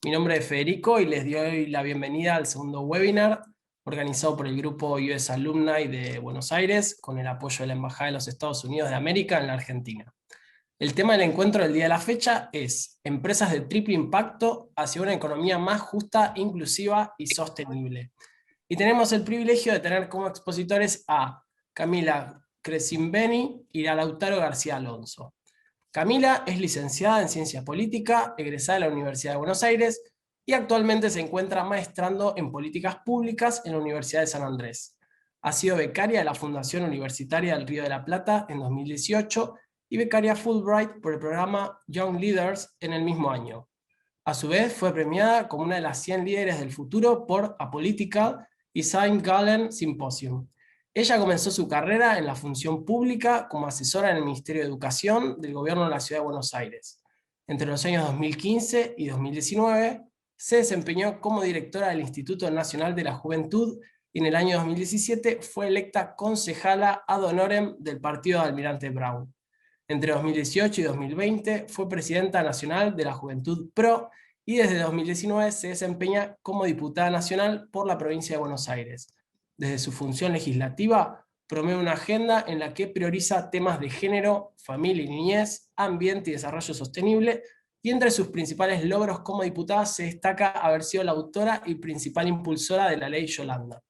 Mi nombre es Federico y les doy la bienvenida al segundo webinar organizado por el grupo US Alumni de Buenos Aires con el apoyo de la Embajada de los Estados Unidos de América en la Argentina. El tema del encuentro del día de la fecha es Empresas de triple impacto hacia una economía más justa, inclusiva y sostenible. Y tenemos el privilegio de tener como expositores a Camila Crescimbeni y a Lautaro García Alonso. Camila es licenciada en Ciencia Política, egresada de la Universidad de Buenos Aires y actualmente se encuentra maestrando en Políticas Públicas en la Universidad de San Andrés. Ha sido becaria de la Fundación Universitaria del Río de la Plata en 2018 y becaria Fulbright por el programa Young Leaders en el mismo año. A su vez, fue premiada como una de las 100 líderes del futuro por Apolitical y St. Gallen Symposium. Ella comenzó su carrera en la función pública como asesora en el Ministerio de Educación del Gobierno de la Ciudad de Buenos Aires. Entre los años 2015 y 2019, se desempeñó como directora del Instituto Nacional de la Juventud y en el año 2017 fue electa concejala ad honorem del partido de Almirante Brown. Entre 2018 y 2020 fue presidenta nacional de la Juventud PRO y desde 2019 se desempeña como diputada nacional por la provincia de Buenos Aires. Desde su función legislativa, promueve una agenda en la que prioriza temas de género, familia y niñez, ambiente y desarrollo sostenible, y entre sus principales logros como diputada se destaca haber sido la autora y principal impulsora de la ley Yolanda.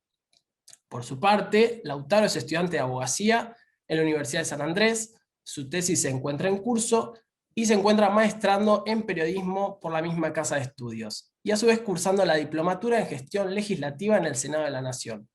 Por su parte, Lautaro es estudiante de abogacía en la Universidad de San Andrés, su tesis se encuentra en curso y se encuentra maestrando en periodismo por la misma casa de estudios, y a su vez cursando la diplomatura en gestión legislativa en el Senado de la Nación.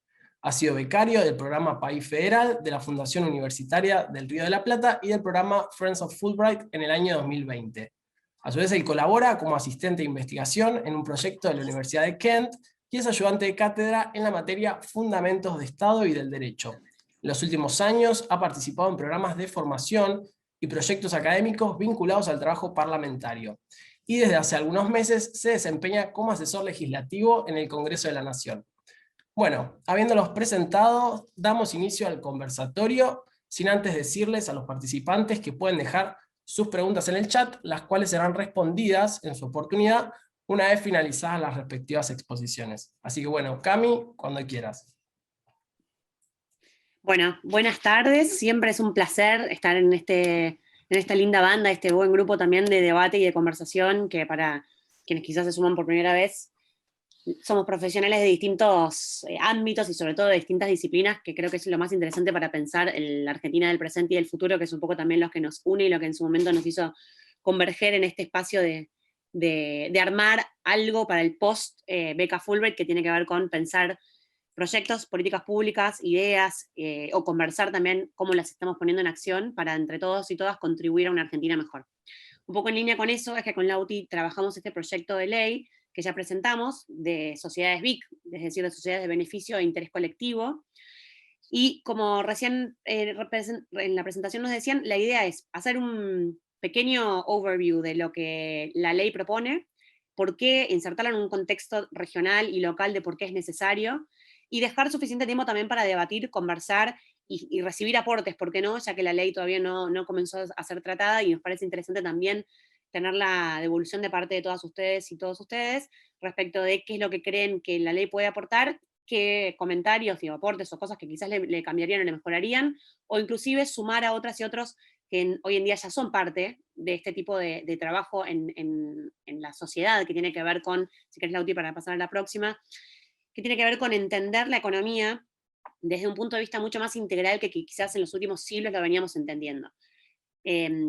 Ha sido becario del programa País Federal de la Fundación Universitaria del Río de la Plata y del programa Friends of Fulbright en el año 2020. A su vez, él colabora como asistente de investigación en un proyecto de la Universidad de Kent y es ayudante de cátedra en la materia Fundamentos de Estado y del Derecho. En los últimos años ha participado en programas de formación y proyectos académicos vinculados al trabajo parlamentario. Y desde hace algunos meses se desempeña como asesor legislativo en el Congreso de la Nación. Bueno, habiéndolos presentado, damos inicio al conversatorio, sin antes decirles a los participantes que pueden dejar sus preguntas en el chat, las cuales serán respondidas en su oportunidad una vez finalizadas las respectivas exposiciones. Así que bueno, Cami, cuando quieras. Bueno, buenas tardes. Siempre es un placer estar en esta linda banda, este buen grupo también de debate y de conversación, que para quienes quizás se suman por primera vez, somos profesionales de distintos ámbitos y sobre todo de distintas disciplinas, que creo que es lo más interesante para pensar en la Argentina del presente y del futuro, que es un poco también lo que nos une y lo que en su momento nos hizo converger en este espacio de armar algo para el post beca Fulbright, que tiene que ver con pensar proyectos, políticas públicas, ideas, o conversar también cómo las estamos poniendo en acción para entre todos y todas contribuir a una Argentina mejor. Un poco en línea con eso es que con Lauti trabajamos este proyecto de ley que ya presentamos de sociedades BIC, es decir, de sociedades de beneficio e interés colectivo. Y como recién en la presentación nos decían, la idea es hacer un pequeño overview de lo que la ley propone, por qué insertarla en un contexto regional y local de por qué es necesario, y dejar suficiente tiempo también para debatir, conversar y recibir aportes, ¿por qué no? Ya que la ley todavía no comenzó a ser tratada y nos parece interesante también tener la devolución de parte de todas ustedes y todos ustedes respecto de qué es lo que creen que la ley puede aportar, qué comentarios y aportes o cosas que quizás le cambiarían o le mejorarían, o inclusive sumar a otras y otros que hoy en día ya son parte de este tipo de trabajo en la sociedad, que tiene que ver con, si querés Lauti para pasar a la próxima, que tiene que ver con entender la economía desde un punto de vista mucho más integral que quizás en los últimos siglos lo veníamos entendiendo.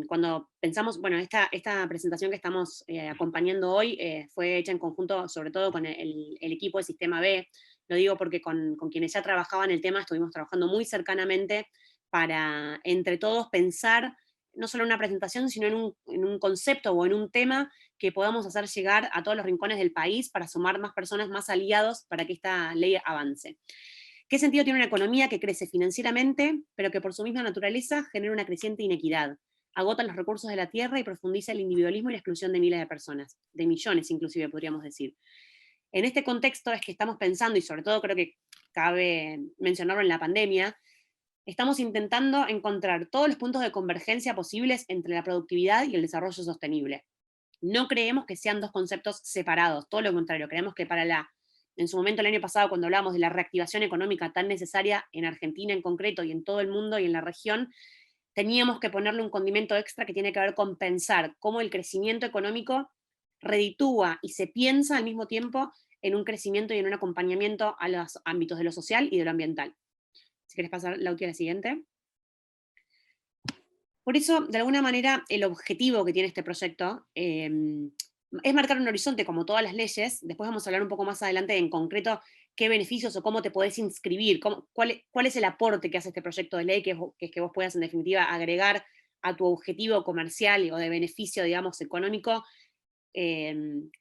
Cuando pensamos, bueno, esta presentación que estamos acompañando hoy fue hecha en conjunto, sobre todo con el equipo de Sistema B. Lo digo porque con quienes ya trabajaban el tema estuvimos trabajando muy cercanamente para, entre todos, pensar no solo en una presentación, sino en un concepto o en un tema que podamos hacer llegar a todos los rincones del país para sumar más personas, más aliados para que esta ley avance. ¿Qué sentido tiene una economía que crece financieramente, pero que por su misma naturaleza genera una creciente inequidad? Agota los recursos de la tierra y profundiza el individualismo y la exclusión de miles de personas, de millones inclusive podríamos decir. En este contexto es que estamos pensando, y sobre todo creo que cabe mencionarlo en la pandemia, estamos intentando encontrar todos los puntos de convergencia posibles entre la productividad y el desarrollo sostenible. no creemos que sean dos conceptos separados, todo lo contrario, creemos que en su momento el año pasado, cuando hablábamos de la reactivación económica tan necesaria en Argentina en concreto y en todo el mundo y en la región, teníamos que ponerle un condimento extra que tiene que ver con pensar cómo el crecimiento económico reditúa y se piensa al mismo tiempo en un crecimiento y en un acompañamiento a los ámbitos de lo social y de lo ambiental. Si querés pasar, Lauti, a la siguiente. Por eso, de alguna manera, el objetivo que tiene este proyecto es marcar un horizonte, como todas las leyes. Después vamos a hablar un poco más adelante en concreto qué beneficios o cómo te podés inscribir, cuál es el aporte que hace este proyecto de ley, que es que vos puedas, en definitiva, agregar a tu objetivo comercial o de beneficio, digamos, económico,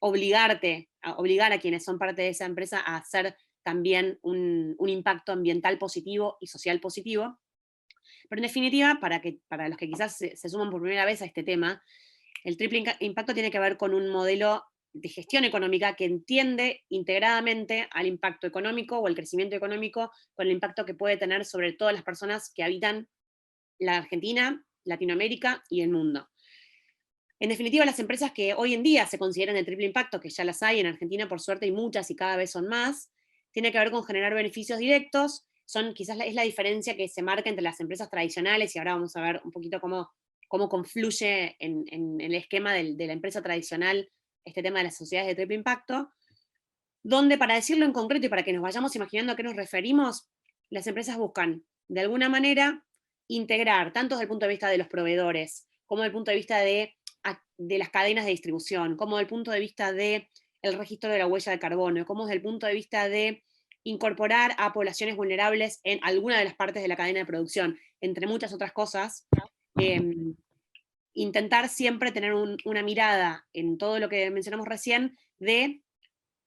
obligar a quienes son parte de esa empresa a hacer también un impacto ambiental positivo y social positivo. Pero en definitiva, para los que quizás se suman por primera vez a este tema, el triple impacto tiene que ver con un modelo de gestión económica que entiende integradamente al impacto económico o el crecimiento económico con el impacto que puede tener sobre todas las personas que habitan la Argentina, Latinoamérica y el mundo. En definitiva, las empresas que hoy en día se consideran de triple impacto, que ya las hay en Argentina por suerte, y muchas y cada vez son más, tiene que ver con generar beneficios directos, quizás es la diferencia que se marca entre las empresas tradicionales, y ahora vamos a ver un poquito cómo confluye en el esquema de la empresa tradicional este tema de las sociedades de triple impacto, donde, para decirlo en concreto y para que nos vayamos imaginando a qué nos referimos, las empresas buscan, de alguna manera, integrar, tanto desde el punto de vista de los proveedores, como desde el punto de vista de las cadenas de distribución, como desde el punto de vista del registro de la huella de carbono, como desde el punto de vista de incorporar a poblaciones vulnerables en alguna de las partes de la cadena de producción, entre muchas otras cosas, intentar siempre tener una mirada en todo lo que mencionamos recién de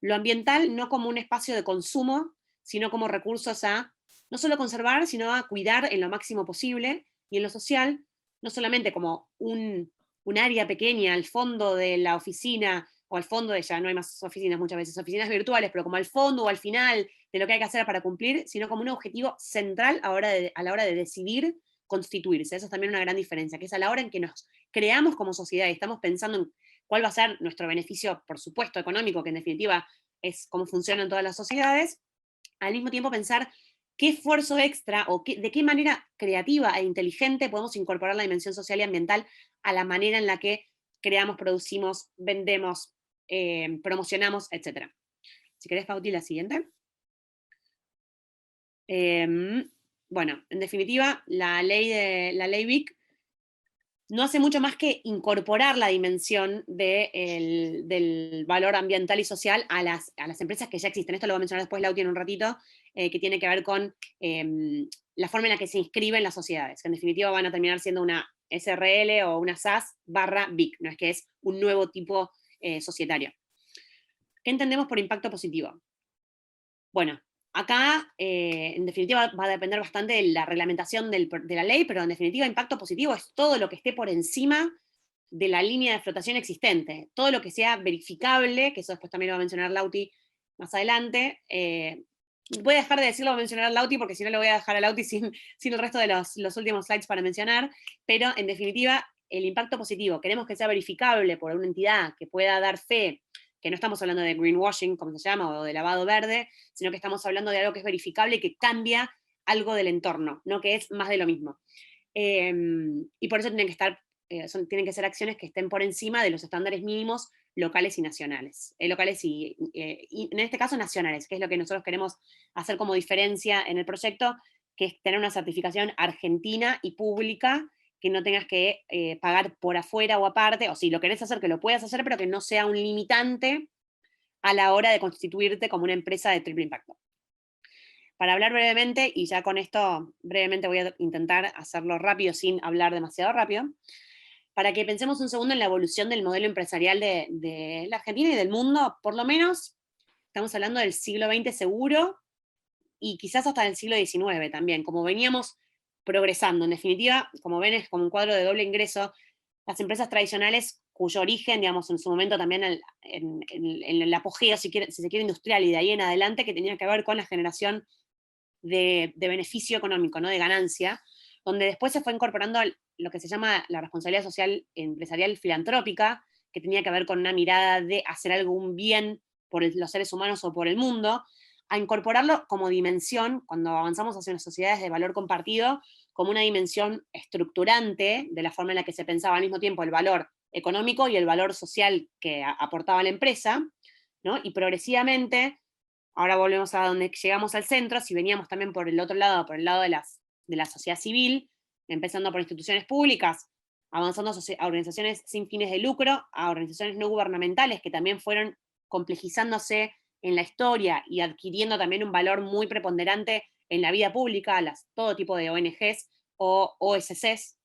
lo ambiental no como un espacio de consumo, sino como recursos a no solo conservar, sino a cuidar en lo máximo posible, y en lo social, no solamente como un área pequeña al fondo de la oficina, o al fondo de, ya no hay más oficinas muchas veces, oficinas virtuales, pero como al fondo o al final de lo que hay que hacer para cumplir, sino como un objetivo central a la hora de decidir constituirse. Eso es también una gran diferencia, que es a la hora en que nos creamos como sociedad y estamos pensando en cuál va a ser nuestro beneficio, por supuesto, económico, que en definitiva es cómo funcionan todas las sociedades, al mismo tiempo pensar qué esfuerzo extra o de qué manera creativa e inteligente podemos incorporar la dimensión social y ambiental a la manera en la que creamos, producimos, vendemos, promocionamos, etc. Si querés, Pauti, la siguiente. Bueno, en definitiva, la ley BIC no hace mucho más que incorporar la dimensión del valor ambiental y social a las empresas que ya existen. Esto lo va a mencionar después Lauti en un ratito, que tiene que ver con la forma en la que se inscriben las sociedades, que en definitiva van a terminar siendo una SRL o una SAS / BIC, no es que es un nuevo tipo societario. ¿Qué entendemos por impacto positivo? Bueno, acá, en definitiva, va a depender bastante de la reglamentación de la ley, pero en definitiva, impacto positivo es todo lo que esté por encima de la línea de flotación existente, todo lo que sea verificable, que eso después también lo va a mencionar Lauti más adelante. Voy a dejar de decirlo, voy a mencionar Lauti, porque si no lo voy a dejar a Lauti sin el resto de los últimos slides para mencionar, pero en definitiva, el impacto positivo, queremos que sea verificable por una entidad que pueda dar fe, que no estamos hablando de greenwashing, como se llama, o de lavado verde, sino que estamos hablando de algo que es verificable y que cambia algo del entorno, no que es más de lo mismo. Y por eso tienen que ser acciones que estén por encima de los estándares mínimos locales y nacionales. Locales y en este caso nacionales, que es lo que nosotros queremos hacer como diferencia en el proyecto, que es tener una certificación argentina y pública, que no tengas que pagar por afuera o aparte, o si lo querés hacer, que lo puedas hacer, pero que no sea un limitante a la hora de constituirte como una empresa de triple impacto. Para hablar brevemente, y ya con esto brevemente voy a intentar hacerlo rápido sin hablar demasiado rápido, para que pensemos un segundo en la evolución del modelo empresarial de la Argentina y del mundo, por lo menos estamos hablando del siglo XX seguro, y quizás hasta del siglo XIX también, como veníamos progresando. En definitiva, como ven, es como un cuadro de doble ingreso. Las empresas tradicionales, cuyo origen, digamos, en su momento también en el apogeo, si se quiere, industrial, y de ahí en adelante, que tenía que ver con la generación de beneficio económico, ¿no? De ganancia, donde después se fue incorporando lo que se llama la responsabilidad social empresarial filantrópica, que tenía que ver con una mirada de hacer algún bien por los seres humanos o por el mundo, a incorporarlo como dimensión, cuando avanzamos hacia unas sociedades de valor compartido, como una dimensión estructurante de la forma en la que se pensaba al mismo tiempo el valor económico y el valor social que aportaba la empresa, ¿no? Y progresivamente, ahora volvemos a donde llegamos al centro, si veníamos también por el otro lado, por el lado de la sociedad civil, empezando por instituciones públicas, avanzando a organizaciones sin fines de lucro, a organizaciones no gubernamentales que también fueron complejizándose en la historia y adquiriendo también un valor muy preponderante en la vida pública, todo tipo de ONGs o OSCs,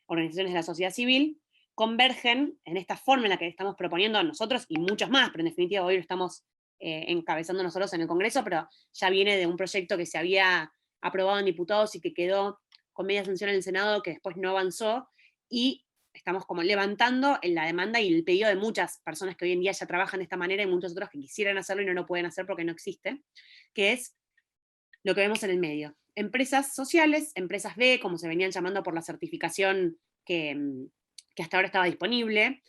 organizaciones de la sociedad civil, convergen en esta forma en la que estamos proponiendo nosotros y muchos más, pero en definitiva hoy lo estamos encabezando nosotros en el Congreso, pero ya viene de un proyecto que se había aprobado en diputados y que quedó con media sanción en el Senado, que después no avanzó, y estamos como levantando en la demanda y el pedido de muchas personas que hoy en día ya trabajan de esta manera y muchos otros que quisieran hacerlo y no lo pueden hacer porque no existe, que es lo que vemos en el medio. Empresas sociales, empresas B, como se venían llamando por la certificación que hasta ahora estaba disponible,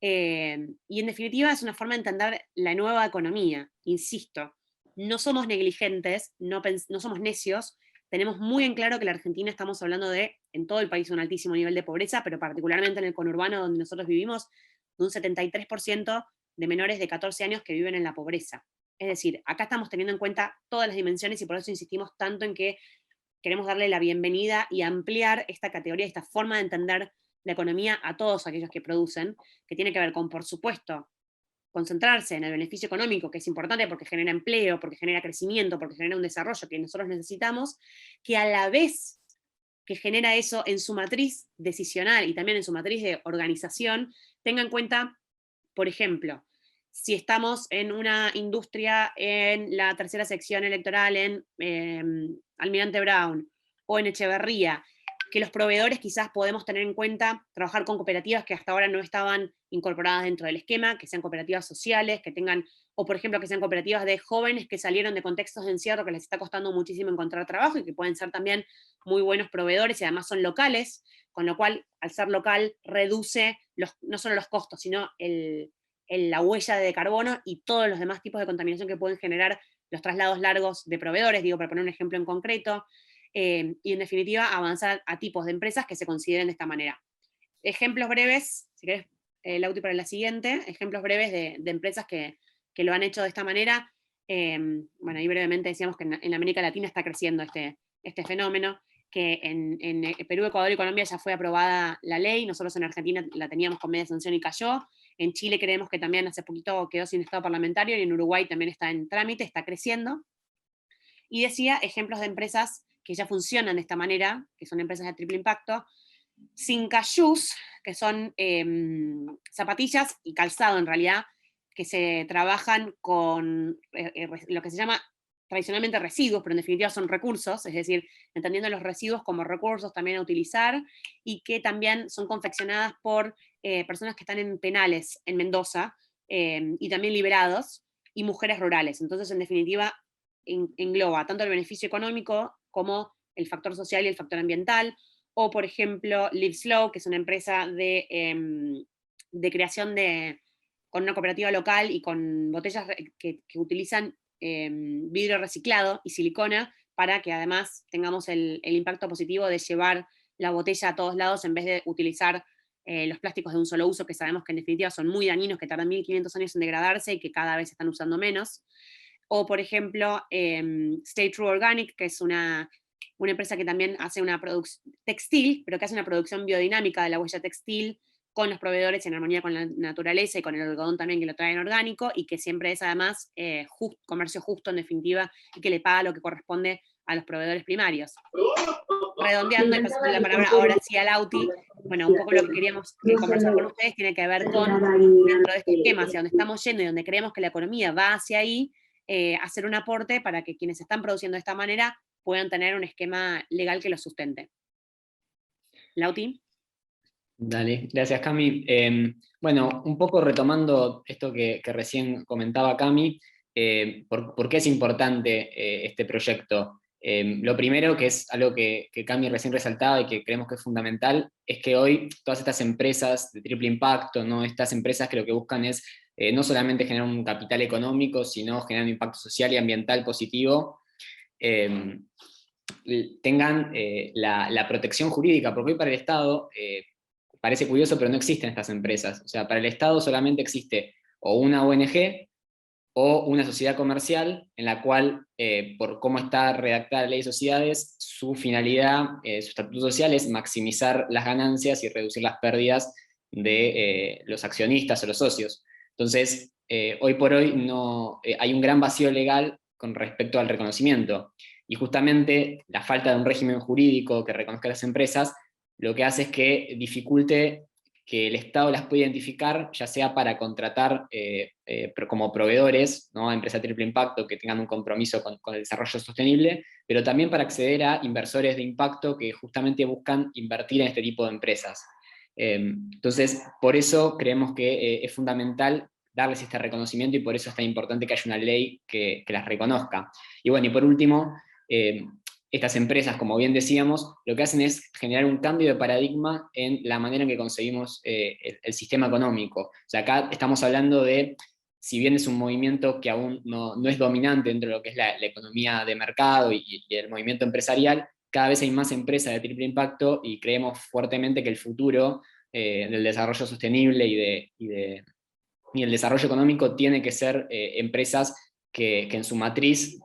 y en definitiva es una forma de entender la nueva economía, insisto, no somos negligentes, no somos necios, tenemos muy en claro que en la Argentina estamos hablando de, en todo el país, un altísimo nivel de pobreza, pero particularmente en el conurbano donde nosotros vivimos, de un 73% de menores de 14 años que viven en la pobreza. Es decir, acá estamos teniendo en cuenta todas las dimensiones y por eso insistimos tanto en que queremos darle la bienvenida y ampliar esta categoría, esta forma de entender la economía a todos aquellos que producen, que tiene que ver con, por supuesto, concentrarse en el beneficio económico, que es importante porque genera empleo, porque genera crecimiento, porque genera un desarrollo que nosotros necesitamos, que a la vez que genera eso en su matriz decisional y también en su matriz de organización, tenga en cuenta, por ejemplo, si estamos en una industria en la tercera sección electoral en Almirante Brown o en Echeverría, que los proveedores quizás podemos tener en cuenta trabajar con cooperativas que hasta ahora no estaban incorporadas dentro del esquema, que sean cooperativas sociales, que tengan, o por ejemplo que sean cooperativas de jóvenes que salieron de contextos de encierro que les está costando muchísimo encontrar trabajo y que pueden ser también muy buenos proveedores y además son locales, con lo cual al ser local reduce no solo los costos, sino la huella de carbono y todos los demás tipos de contaminación que pueden generar los traslados largos de proveedores, digo, para poner un ejemplo en concreto, y en definitiva avanzar a tipos de empresas que se consideren de esta manera. Ejemplos breves, si querés, Lauti, para la siguiente, ejemplos breves de empresas que lo han hecho de esta manera. Bueno, ahí brevemente decíamos que en América Latina está creciendo este fenómeno, que en Perú, Ecuador y Colombia ya fue aprobada la ley, nosotros en Argentina la teníamos con media sanción y cayó, en Chile creemos que también hace poquito quedó sin estado parlamentario, y en Uruguay también está en trámite, está creciendo. Y decía ejemplos de empresas que ya funcionan de esta manera, que son empresas de triple impacto, Cinca Shoes, que son zapatillas y calzado en realidad, que se trabajan con lo que se llama tradicionalmente residuos, pero en definitiva son recursos, es decir, entendiendo los residuos como recursos también a utilizar, y que también son confeccionadas por personas que están en penales en Mendoza, y también liberados, y mujeres rurales. Entonces, en definitiva, engloba tanto el beneficio económico como el factor social y el factor ambiental. O, por ejemplo, Live Slow, que es una empresa de creación con una cooperativa local y con botellas que utilizan vidrio reciclado y silicona para que además tengamos el impacto positivo de llevar la botella a todos lados en vez de utilizar los plásticos de un solo uso, que sabemos que en definitiva son muy dañinos, que tardan 1500 años en degradarse y que cada vez se están usando menos. O, por ejemplo, Stay True Organic, que es una empresa que también hace una producción textil, pero que hace una producción biodinámica de la huella textil con los proveedores en armonía con la naturaleza y con el algodón también que lo traen orgánico, y que siempre es además comercio justo en definitiva, y que le paga lo que corresponde a los proveedores primarios. Redondeando y pasando la palabra ahora sí a Lauti, bueno, un poco lo que queríamos conversar con ustedes tiene que ver con, dentro de este esquema, hacia donde estamos yendo y donde creemos que la economía va hacia ahí, hacer un aporte para que quienes están produciendo de esta manera puedan tener un esquema legal que los sustente. Lauti. Dale, gracias Cami. Bueno, un poco retomando esto que recién comentaba Cami, ¿por qué es importante este proyecto? Lo primero, que es algo que Cami recién resaltaba y que creemos que es fundamental, es que hoy todas estas empresas de triple impacto, ¿no? Estas empresas que lo que buscan es no solamente generar un capital económico, sino generar un impacto social y ambiental positivo, tengan la protección jurídica, porque hoy para el Estado, parece curioso, pero no existen estas empresas. O sea, para el Estado solamente existe o una ONG o una sociedad comercial en la cual, por cómo está redactada la ley de sociedades, su finalidad, su estatuto social es maximizar las ganancias y reducir las pérdidas de los accionistas o los socios. Entonces, hoy por hoy no, hay un gran vacío legal con respecto al reconocimiento. Y justamente la falta de un régimen jurídico que reconozca a las empresas lo que hace es que dificulte que el Estado las pueda identificar, ya sea para contratar como proveedores, ¿no? A empresas de triple impacto que tengan un compromiso con el desarrollo sostenible, pero también para acceder a inversores de impacto que justamente buscan invertir en este tipo de empresas. Entonces, por eso creemos que es fundamental darles este reconocimiento y por eso es tan importante que haya una ley que las reconozca. Y bueno, y por último, estas empresas, como bien decíamos, lo que hacen es generar un cambio de paradigma en la manera en que concebimos el sistema económico. O sea, acá estamos hablando de, si bien es un movimiento que aún no es dominante dentro de lo que es la economía de mercado y el movimiento empresarial, cada vez hay más empresas de triple impacto y creemos fuertemente que el futuro del desarrollo sostenible y el desarrollo económico tiene que ser empresas que en su matriz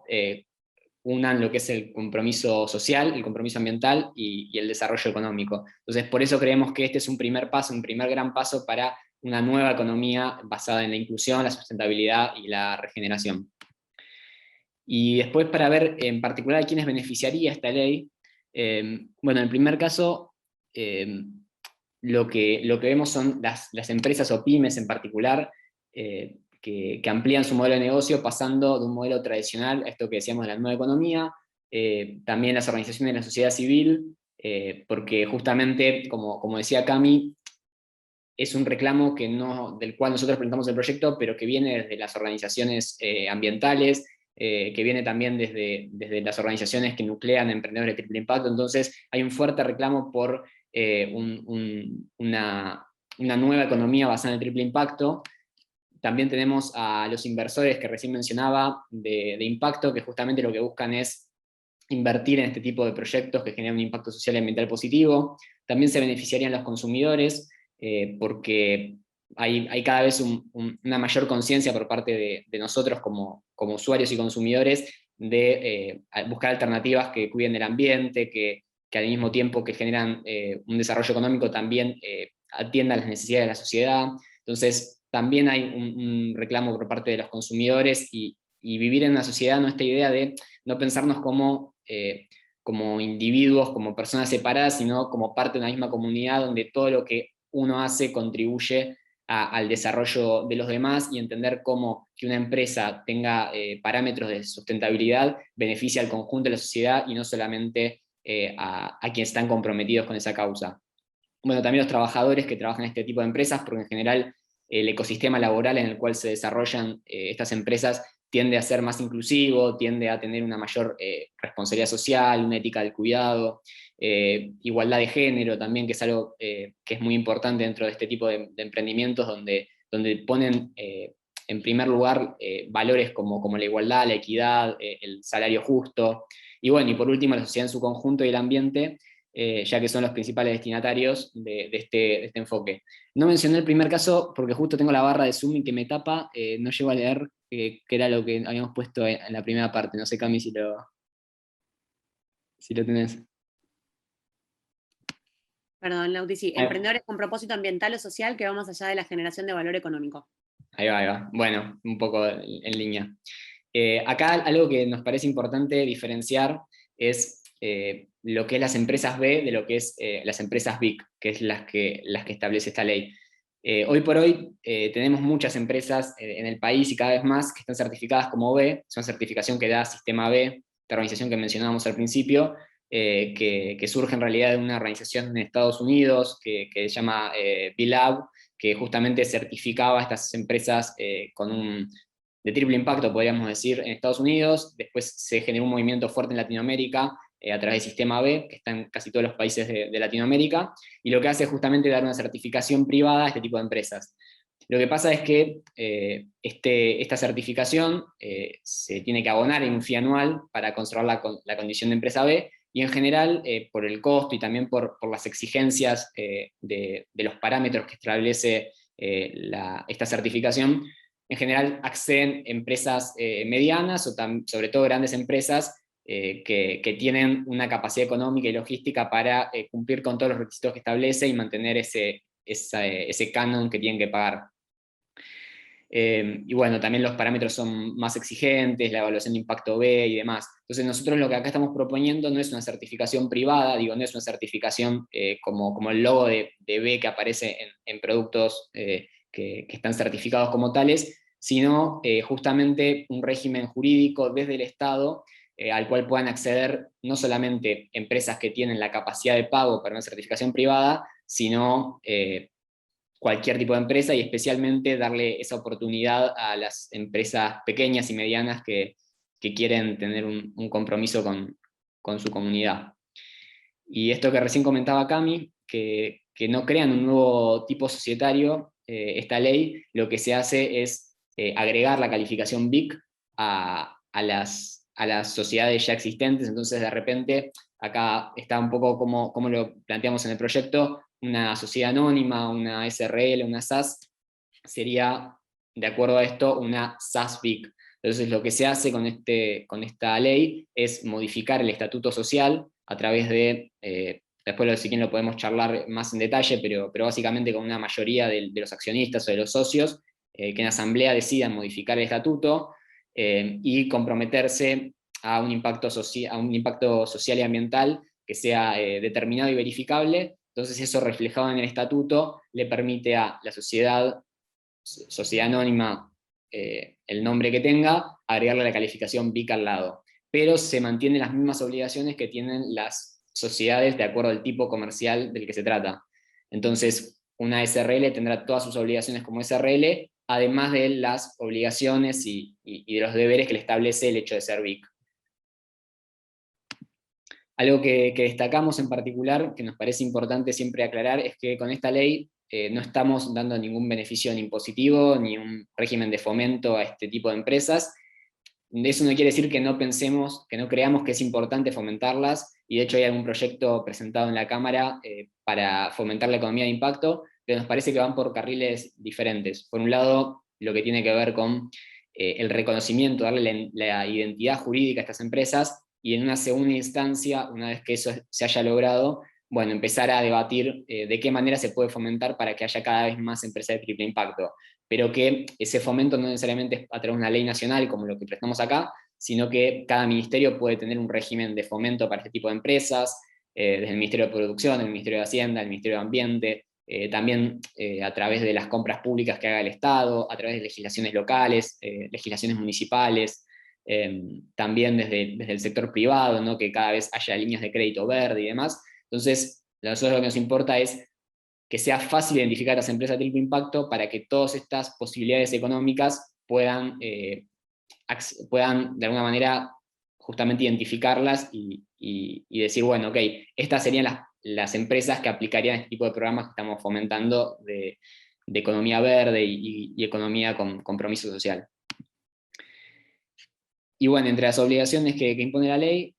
unan lo que es el compromiso social, el compromiso ambiental y el desarrollo económico. Entonces, por eso creemos que este es un primer paso, un primer gran paso para una nueva economía basada en la inclusión, la sustentabilidad y la regeneración. Y después, para ver en particular a quiénes beneficiaría esta ley, bueno, en el primer caso, lo que vemos son las empresas o pymes en particular, que amplían su modelo de negocio pasando de un modelo tradicional a esto que decíamos de la nueva economía, también las organizaciones de la sociedad civil, porque justamente, como decía Cami, es un reclamo del cual nosotros presentamos el proyecto, pero que viene desde las organizaciones ambientales, que viene también desde las organizaciones que nuclean emprendedores de triple impacto. Entonces hay un fuerte reclamo por una nueva economía basada en el triple impacto. También tenemos a los inversores que recién mencionaba de impacto, que justamente lo que buscan es invertir en este tipo de proyectos que generan un impacto social y ambiental positivo. También se beneficiarían los consumidores, porque hay cada vez una mayor conciencia por parte de nosotros como usuarios y consumidores de buscar alternativas que cuiden del ambiente, que al mismo tiempo que generan un desarrollo económico también atiendan las necesidades de la sociedad. Entonces, también hay un reclamo por parte de los consumidores y vivir en una sociedad, no esta idea de no pensarnos como individuos, como personas separadas, sino como parte de una misma comunidad donde todo lo que uno hace contribuye al desarrollo de los demás, y entender cómo que una empresa tenga parámetros de sustentabilidad beneficia al conjunto de la sociedad y no solamente a quienes están comprometidos con esa causa. Bueno, también los trabajadores que trabajan en este tipo de empresas, porque en general el ecosistema laboral en el cual se desarrollan estas empresas tiende a ser más inclusivo, tiende a tener una mayor responsabilidad social, una ética del cuidado, igualdad de género también, que es algo que es muy importante dentro de este tipo de emprendimientos, donde ponen en primer lugar valores como la igualdad, la equidad, el salario justo, y bueno, y por último la sociedad en su conjunto y el ambiente, ya que son los principales destinatarios de este enfoque. No mencioné el primer caso porque justo tengo la barra de Zoom y que me tapa, no llego a leer que era lo que habíamos puesto en la primera parte. No sé, Cami, si lo tenés. Perdón, Lauti, sí. Emprendedores con propósito ambiental o social que va más allá de la generación de valor económico. Ahí va, ahí va. Bueno, un poco en línea. Acá algo que nos parece importante diferenciar es lo que es las empresas B de lo que es las empresas BIC, que es las que establece esta ley. Hoy por hoy tenemos muchas empresas en el país y cada vez más que están certificadas como B, es una certificación que da Sistema B, esta organización que mencionábamos al principio, que surge en realidad de una organización en Estados Unidos que se llama B-Lab, que justamente certificaba a estas empresas con triple impacto, podríamos decir, en Estados Unidos. Después se generó un movimiento fuerte en Latinoamérica, a través del sistema B, que está en casi todos los países de Latinoamérica, y lo que hace es justamente dar una certificación privada a este tipo de empresas. Lo que pasa es que esta certificación se tiene que abonar en un fee anual para conservar la condición de empresa B, y en general, por el costo y también por las exigencias de los parámetros que establece esta certificación, en general acceden empresas medianas o sobre todo grandes empresas que tienen una capacidad económica y logística para cumplir con todos los requisitos que establece y mantener ese canon que tienen que pagar. Y bueno, también los parámetros son más exigentes, la evaluación de impacto B y demás. Entonces nosotros lo que acá estamos proponiendo no es una certificación privada, digo, no es una certificación como el logo de B que aparece en productos que están certificados como tales, sino justamente un régimen jurídico desde el Estado al cual puedan acceder no solamente empresas que tienen la capacidad de pago para una certificación privada, sino cualquier tipo de empresa, y especialmente darle esa oportunidad a las empresas pequeñas y medianas que quieren tener un compromiso con su comunidad. Y esto que recién comentaba Cami, que no crean un nuevo tipo societario, esta ley, lo que se hace es agregar la calificación BIC a las sociedades ya existentes. Entonces de repente, acá está un poco como lo planteamos en el proyecto, una sociedad anónima, una SRL, una SAS, sería, de acuerdo a esto, una SAS-BIC. Entonces lo que se hace con esta ley es modificar el estatuto social a través de, después si quieren lo podemos charlar más en detalle, pero básicamente con una mayoría de los accionistas o de los socios, que en asamblea decidan modificar el estatuto y comprometerse a un impacto social y ambiental que sea determinado y verificable. Entonces eso reflejado en el estatuto le permite a la sociedad anónima, el nombre que tenga, agregarle la calificación BIC al lado. Pero se mantienen las mismas obligaciones que tienen las sociedades de acuerdo al tipo comercial del que se trata. Entonces, una SRL tendrá todas sus obligaciones como SRL, además de las obligaciones y de los deberes que le establece el hecho de ser BIC. Algo que destacamos en particular, que nos parece importante siempre aclarar, es que con esta ley no estamos dando ningún beneficio ni impositivo, ni un régimen de fomento a este tipo de empresas. Eso no quiere decir que no pensemos, que no creamos que es importante fomentarlas, y de hecho hay algún proyecto presentado en la Cámara para fomentar la economía de impacto, pero nos parece que van por carriles diferentes. Por un lado, lo que tiene que ver con el reconocimiento, darle la identidad jurídica a estas empresas, y en una segunda instancia, una vez que eso se haya logrado, bueno, empezar a debatir de qué manera se puede fomentar para que haya cada vez más empresas de triple impacto, pero que ese fomento no necesariamente es a través de una ley nacional como lo que prestamos acá, sino que cada ministerio puede tener un régimen de fomento para este tipo de empresas, desde el Ministerio de Producción, el Ministerio de Hacienda, el Ministerio de Ambiente, también a través de las compras públicas que haga el Estado, a través de legislaciones locales, legislaciones municipales, también desde el sector privado, ¿no? Que cada vez haya líneas de crédito verde y demás. Entonces, a nosotros lo que nos importa es que sea fácil identificar a las empresas de triple impacto para que todas estas posibilidades económicas puedan de alguna manera justamente identificarlas y decir, bueno, ok, estas serían las empresas que aplicarían este tipo de programas que estamos fomentando de economía verde y economía con compromiso social. Y bueno, entre las obligaciones que impone la ley,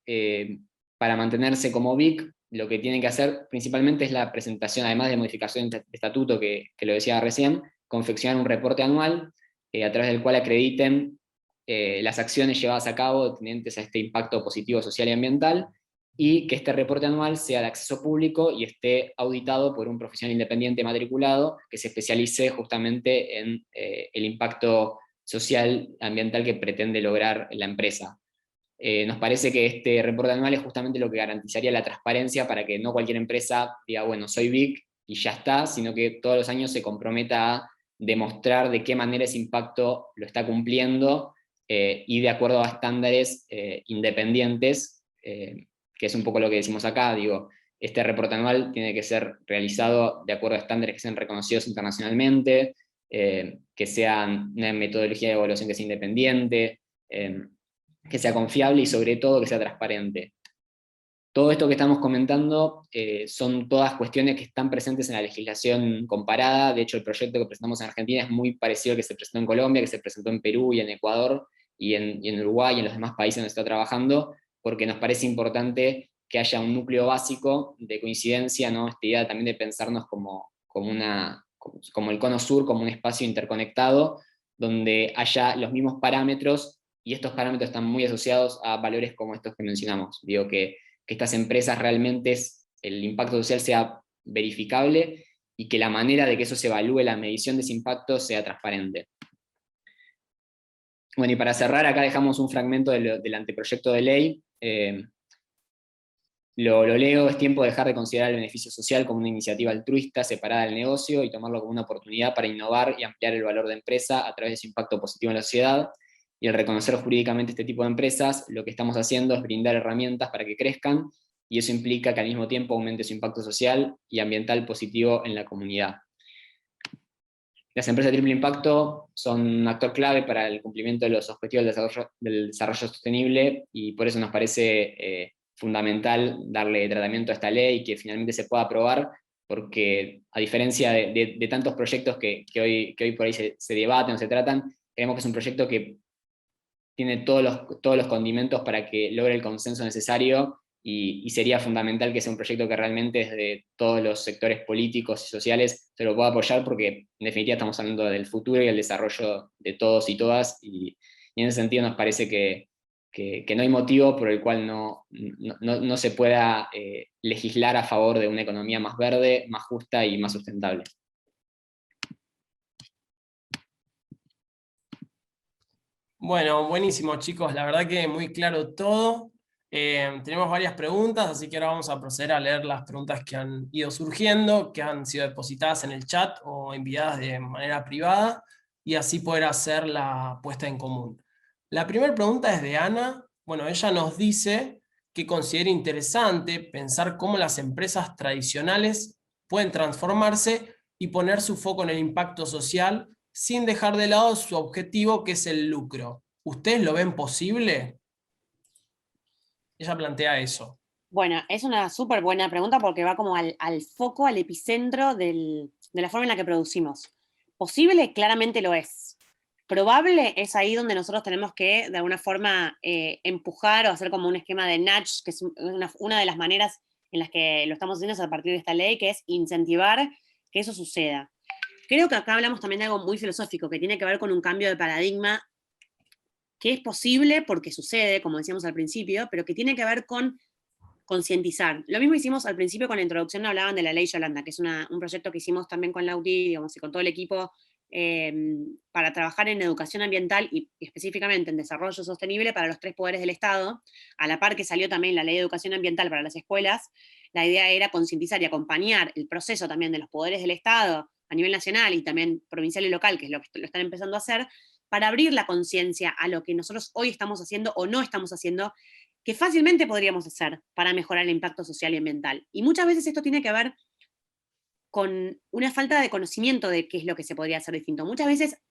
para mantenerse como BIC, lo que tienen que hacer principalmente es la presentación, además de modificación de estatuto, que lo decía recién, confeccionar un reporte anual a través del cual acrediten las acciones llevadas a cabo tendientes a este impacto positivo social y ambiental, y que este reporte anual sea de acceso público y esté auditado por un profesional independiente matriculado que se especialice justamente en el impacto social, ambiental que pretende lograr la empresa. Nos parece que este reporte anual es justamente lo que garantizaría la transparencia para que no cualquier empresa diga, bueno, soy BIC y ya está, sino que todos los años se comprometa a demostrar de qué manera ese impacto lo está cumpliendo y de acuerdo a estándares independientes, que es un poco lo que decimos acá, digo, este reporte anual tiene que ser realizado de acuerdo a estándares que sean reconocidos internacionalmente, que sea una metodología de evaluación que sea independiente, que sea confiable y sobre todo que sea transparente. Todo esto que estamos comentando son todas cuestiones que están presentes en la legislación comparada. De hecho, el proyecto que presentamos en Argentina es muy parecido al que se presentó en Colombia, que se presentó en Perú y en Ecuador, y en Uruguay y en los demás países donde está trabajando, porque nos parece importante que haya un núcleo básico de coincidencia, ¿no? Esta idea también de pensarnos como el Cono Sur, como un espacio interconectado, donde haya los mismos parámetros, y estos parámetros están muy asociados a valores como estos que mencionamos. Digo que estas empresas realmente el impacto social sea verificable y que la manera de que eso se evalúe, la medición de ese impacto, sea transparente. Bueno, y para cerrar, acá dejamos un fragmento del anteproyecto de ley. Lo leo: es tiempo de dejar de considerar el beneficio social como una iniciativa altruista separada del negocio y tomarlo como una oportunidad para innovar y ampliar el valor de empresa a través de su impacto positivo en la sociedad. Y al reconocer jurídicamente este tipo de empresas, lo que estamos haciendo es brindar herramientas para que crezcan, y eso implica que al mismo tiempo aumente su impacto social y ambiental positivo en la comunidad. Las empresas de triple impacto son un actor clave para el cumplimiento de los objetivos del desarrollo sostenible, y por eso nos parece fundamental darle tratamiento a esta ley y que finalmente se pueda aprobar, porque a diferencia de tantos proyectos que hoy por ahí se debaten o se tratan, creemos que es un proyecto que tiene todos los condimentos para que logre el consenso necesario, y sería fundamental que sea un proyecto que realmente desde todos los sectores políticos y sociales se lo pueda apoyar, porque en definitiva estamos hablando del futuro y el desarrollo de todos y todas, y en ese sentido nos parece que no hay motivo por el cual no se pueda legislar a favor de una economía más verde, más justa y más sustentable. Bueno, buenísimo chicos, la verdad que muy claro todo. Tenemos varias preguntas, así que ahora vamos a proceder a leer las preguntas que han ido surgiendo, que han sido depositadas en el chat o enviadas de manera privada, y así poder hacer la puesta en común. La primera pregunta es de Ana. Bueno, ella nos dice que considera interesante pensar cómo las empresas tradicionales pueden transformarse y poner su foco en el impacto social sin dejar de lado su objetivo, que es el lucro. ¿Ustedes lo ven posible? Ella plantea eso. Bueno, es una súper buena pregunta porque va como al foco, al epicentro de la forma en la que producimos. ¿Posible? Claramente lo es. ¿Probable? Es ahí donde nosotros tenemos que, de alguna forma, empujar o hacer como un esquema de nudge, que es una de las maneras en las que lo estamos haciendo es a partir de esta ley, que es incentivar que eso suceda. Creo que acá hablamos también de algo muy filosófico, que tiene que ver con un cambio de paradigma que es posible porque sucede, como decíamos al principio, pero que tiene que ver con concientizar. Lo mismo hicimos al principio con la introducción, hablaban de la ley Yolanda, que es un proyecto que hicimos también con la UTI, digamos, y con todo el equipo para trabajar en educación ambiental y específicamente en desarrollo sostenible para los 3 poderes del Estado. A la par que salió también la ley de educación ambiental para las escuelas, la idea era concientizar y acompañar el proceso también de los poderes del Estado a nivel nacional y también provincial y local, que es lo que lo están empezando a hacer, para abrir la conciencia a lo que nosotros hoy estamos haciendo o no estamos haciendo, que fácilmente podríamos hacer para mejorar el impacto social y ambiental. Y muchas veces esto tiene que ver con una falta de conocimiento de qué es lo que se podría hacer distinto. Muchas veces,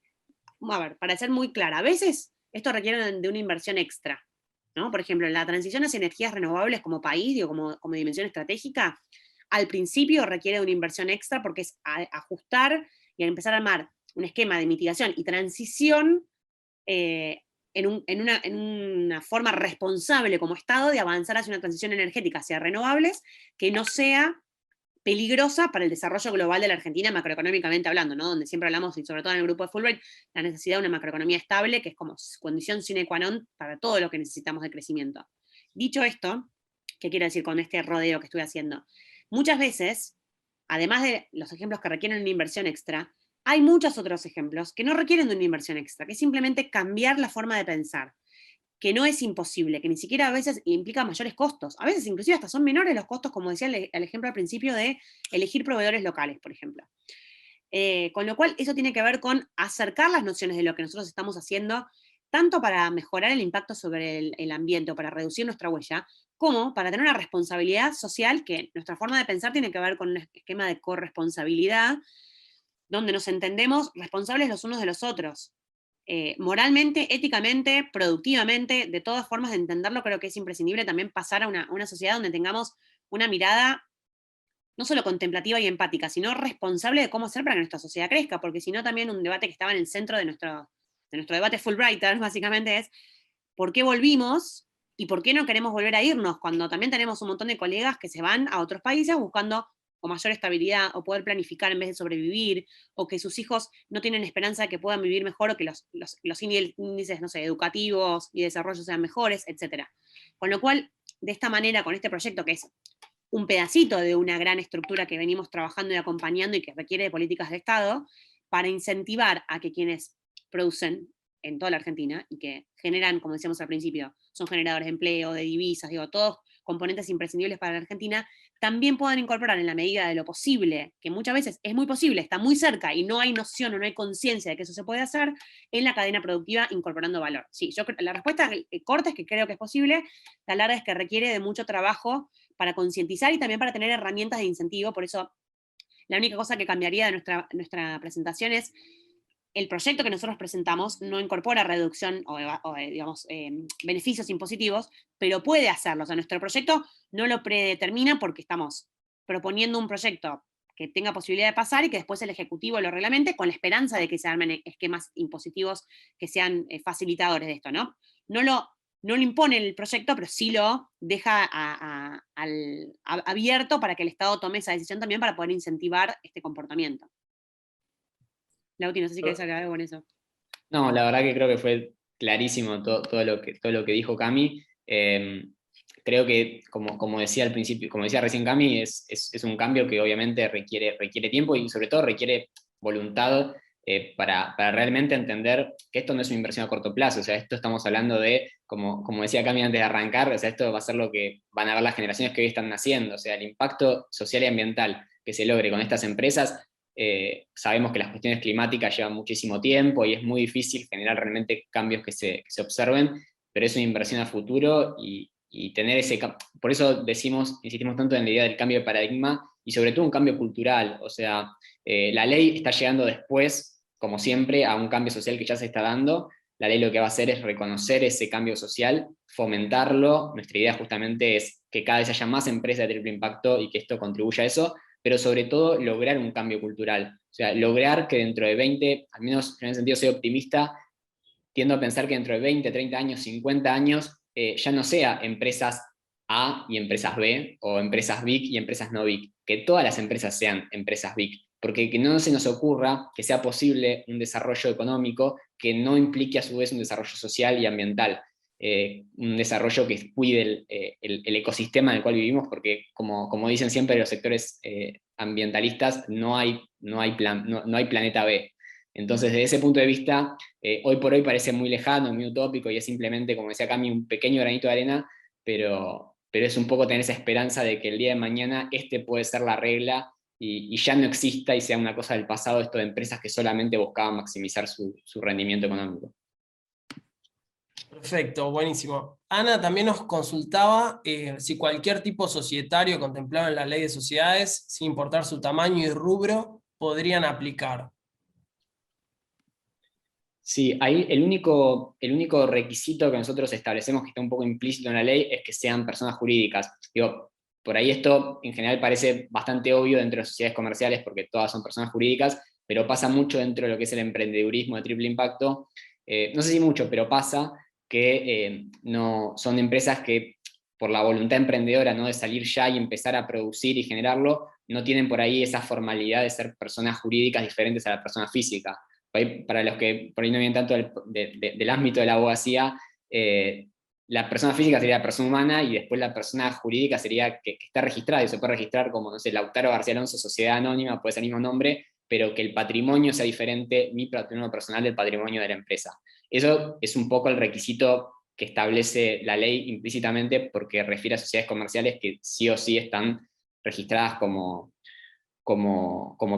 a ver, para ser muy clara, a veces esto requiere de una inversión extra, ¿no? Por ejemplo, la transición hacia energías renovables como país, digo, como dimensión estratégica, al principio requiere de una inversión extra porque es ajustar y empezar a armar un esquema de mitigación y transición en una forma responsable como Estado de avanzar hacia una transición energética hacia renovables que no sea peligrosa para el desarrollo global de la Argentina macroeconómicamente hablando, ¿no? Donde siempre hablamos, y sobre todo en el grupo de Fulbright, la necesidad de una macroeconomía estable, que es como condición sine qua non para todo lo que necesitamos de crecimiento. Dicho esto, ¿qué quiero decir con este rodeo que estoy haciendo? Muchas veces, además de los ejemplos que requieren una inversión extra, hay muchos otros ejemplos que no requieren de una inversión extra, que es simplemente cambiar la forma de pensar, que no es imposible, que ni siquiera a veces implica mayores costos. A veces inclusive hasta son menores los costos, como decía el ejemplo al principio, de elegir proveedores locales, por ejemplo. Con lo cual, eso tiene que ver con acercar las nociones de lo que nosotros estamos haciendo, tanto para mejorar el impacto sobre el ambiente o para reducir nuestra huella, como para tener una responsabilidad social, que nuestra forma de pensar tiene que ver con un esquema de corresponsabilidad, donde nos entendemos responsables los unos de los otros. Moralmente, éticamente, productivamente, de todas formas de entenderlo, creo que es imprescindible también pasar a una sociedad donde tengamos una mirada no solo contemplativa y empática, sino responsable de cómo hacer para que nuestra sociedad crezca, porque si no también un debate que estaba en el centro de nuestro debate Fulbrighter, básicamente es, ¿por qué volvimos? ¿Y por qué no queremos volver a irnos? Cuando también tenemos un montón de colegas que se van a otros países buscando o mayor estabilidad, o poder planificar en vez de sobrevivir, o que sus hijos no tienen esperanza de que puedan vivir mejor, o que los índices, no sé, educativos y desarrollo sean mejores, etc. Con lo cual, de esta manera, con este proyecto que es un pedacito de una gran estructura que venimos trabajando y acompañando y que requiere de políticas de Estado, para incentivar a que quienes producen en toda la Argentina y que generan, como decíamos al principio, son generadores de empleo, de divisas, digo, todos componentes imprescindibles para la Argentina, también puedan incorporar en la medida de lo posible, que muchas veces es muy posible, está muy cerca y no hay noción o no hay conciencia de que eso se puede hacer, en la cadena productiva incorporando valor. Sí, yo la respuesta corta es que creo que es posible, la larga es que requiere de mucho trabajo para concientizar y también para tener herramientas de incentivo. Por eso la única cosa que cambiaría de nuestra presentación es el proyecto que nosotros presentamos no incorpora reducción o digamos, beneficios impositivos, pero puede hacerlo. O sea, nuestro proyecto no lo predetermina porque estamos proponiendo un proyecto que tenga posibilidad de pasar y que después el Ejecutivo lo reglamente con la esperanza de que se armen esquemas impositivos que sean facilitadores de esto, ¿no? No lo impone el proyecto, pero sí lo deja abierto para que el Estado tome esa decisión también para poder incentivar este comportamiento. Lauti, no sé si querés agregar algo con eso. No, la verdad que creo que fue clarísimo todo lo que dijo Cami. Creo que, como decía al principio, como decía recién Cami, es un cambio que obviamente requiere tiempo y sobre todo requiere voluntad para realmente entender que esto no es una inversión a corto plazo. O sea, esto estamos hablando de, como decía Cami antes de arrancar, o sea, esto va a ser lo que van a ver las generaciones que hoy están naciendo. O sea, el impacto social y ambiental que se logre con estas empresas. Sabemos que las cuestiones climáticas llevan muchísimo tiempo y es muy difícil generar realmente cambios que se observen, pero es una inversión a futuro y tener por eso insistimos tanto en la idea del cambio de paradigma y sobre todo un cambio cultural. O sea, la ley está llegando después, como siempre, a un cambio social que ya se está dando. La ley lo que va a hacer es reconocer ese cambio social, fomentarlo. Nuestra idea justamente es que cada vez haya más empresas de triple impacto y que esto contribuya a eso, pero sobre todo lograr un cambio cultural. O sea, lograr que dentro de 20, al menos en ese sentido soy optimista, tiendo a pensar que dentro de 20, 30 años, 50 años, ya no sea empresas A y empresas B, o empresas Big y empresas no Big, que todas las empresas sean empresas Big, porque que no se nos ocurra que sea posible un desarrollo económico que no implique a su vez un desarrollo social y ambiental. Un desarrollo que cuide el ecosistema en el cual vivimos, porque como dicen siempre los sectores ambientalistas, no hay planeta B. Entonces, desde ese punto de vista, hoy por hoy parece muy lejano, muy utópico, y es simplemente, como decía Cami, un pequeño granito de arena, pero es un poco tener esa esperanza de que el día de mañana puede ser la regla y ya no exista y sea una cosa del pasado esto de empresas que solamente buscaban maximizar su rendimiento económico. Perfecto, buenísimo. Ana también nos consultaba si cualquier tipo societario contemplado en la ley de sociedades, sin importar su tamaño y rubro, podrían aplicar. Sí, ahí el único requisito que nosotros establecemos, que está un poco implícito en la ley, es que sean personas jurídicas. Digo, por ahí esto en general parece bastante obvio dentro de las sociedades comerciales porque todas son personas jurídicas, pero pasa mucho dentro de lo que es el emprendedurismo de triple impacto. No sé si mucho, pero pasa que no, son empresas que por la voluntad emprendedora, ¿no?, de salir ya y empezar a producir y generarlo, no tienen por ahí esa formalidad de ser personas jurídicas diferentes a la persona física. Para los que por ahí no vienen tanto del ámbito de la abogacía, la persona física sería la persona humana y después la persona jurídica sería que está registrada y se puede registrar como, no sé, Lautaro García Alonso, sociedad anónima, puede ser el mismo nombre, pero que el patrimonio sea diferente, mi patrimonio personal, del patrimonio de la empresa. Eso es un poco el requisito que establece la ley implícitamente porque refiere a sociedades comerciales que sí o sí están registradas como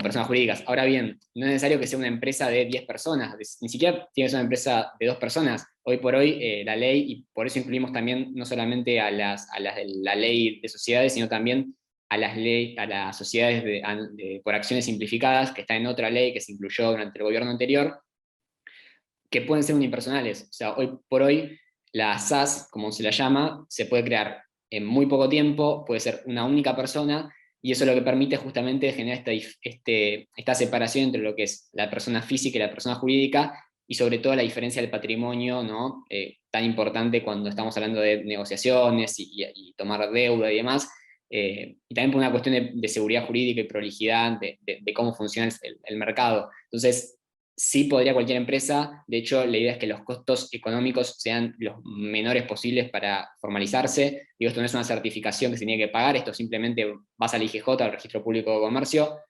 personas jurídicas. Ahora bien, no es necesario que sea una empresa de 10 personas, ni siquiera tiene que ser una empresa de 2 personas. Hoy por hoy la ley, y por eso incluimos también no solamente a las de la ley de sociedades, sino también a las sociedades por acciones simplificadas, que está en otra ley que se incluyó durante el gobierno anterior, que pueden ser unipersonales. O sea, hoy por hoy, la SAS, como se la llama, se puede crear en muy poco tiempo, puede ser una única persona, y eso lo que permite justamente generar esta separación entre lo que es la persona física y la persona jurídica, y sobre todo la diferencia del patrimonio, ¿no? Tan importante cuando estamos hablando de negociaciones y tomar deuda y demás, y también por una cuestión de seguridad jurídica y prolijidad de cómo funciona el mercado. Entonces, sí podría cualquier empresa. De hecho, la idea es que los costos económicos sean los menores posibles para formalizarse. Digo, esto no es una certificación que se tiene que pagar, esto simplemente vas al IGJ, al Registro Público de Comercio,